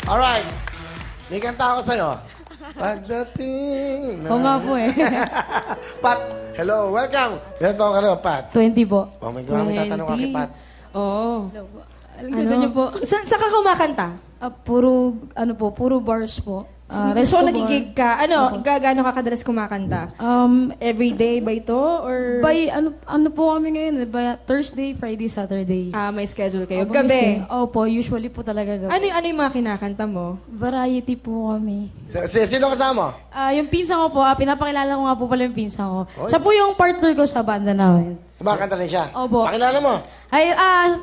Alright. May kanta ako sa'yo. Pagdating na... Oo nga po eh. Pat, hello, welcome. Ilan taon ka na, Pat? 20 po. Oh my God, may tatanong ka kay Pat. Oo. Alam ko niyo po. Saan ka kumakanta? Puro bars po. So, Resto bar. nagigig ka. Gaano ka kadalas kumakanta? Every day ba ito? Or... By, ano po kami ngayon? By Thursday, Friday, Saturday. may schedule kayo. Opo, Gabi. Opo, usually po talaga gabi. Ano yung mga kinakanta mo? Variety po kami. Sino kasama? Yung pinsan ko po, pinapakilala ko nga po pala yung pinsan ko. Siya po yung partner ko sa banda namin. Kumakanta rin siya? Opo. Pakilala mo? Ay,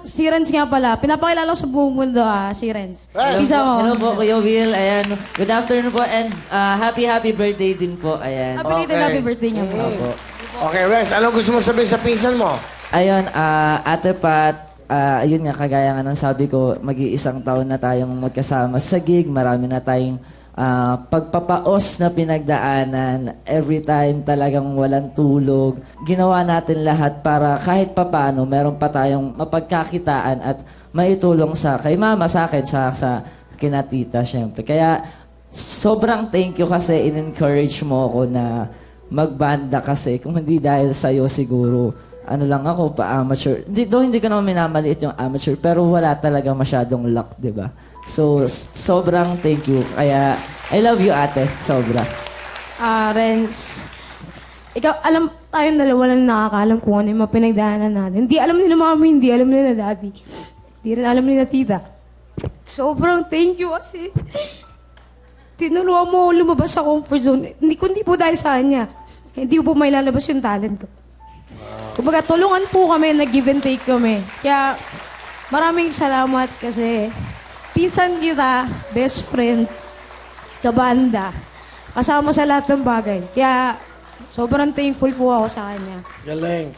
si Renz nga pala. Pinapakilala ko sa buong mundo, si Renz. Renz. Pinsan ko. Hello po, Kuya Will. Ayan. Good afternoon po and happy birthday din po. Ayan. Happy birthday niya po. Opo. Okay, Renz, anong gusto mo sabihin sa pinsan mo? Ayun, Ate Pat, ayun nga, kagaya nga ng sabi ko, mag-iisang taon na tayong magkasama sa gig. Marami na tayong pagpapaos na pinagdaanan. Every time talagang walang tulog. Ginawa natin lahat para kahit papano, meron pa tayong mapagkakitaan at maitulong kay mama, sa akin, sa kinatita, syempre. Kaya, sobrang thank you kasi in-encourage mo ako na magbanda kasi. Kung hindi dahil sa'yo siguro, ano lang ako, pa-amateur. Hindi ko naman minamaliit yung amateur, pero wala talaga masyadong luck, di ba? So, sobrang thank you. Kaya, I love you, ate. Sobra. Renz, ikaw, tayong dalawa lang nakakaalam kung ano yung mga pinagdaanan natin. Hindi alam nila mami, hindi alam nila daddy. Hindi rin alam nila tita. Sobrang thank you kasi tinulungan mo lumabas sa comfort zone. Kundi po dahil sa kanya. Hindi po may lalabas yung talent ko. Kumbaga, tulungan po kami, nag-give and take kami. Kaya, maraming salamat kasi pinsan kita, best friend, kabanda, kasama sa lahat ng bagay. Kaya, sobrang thankful po ako sa kanya. Galing.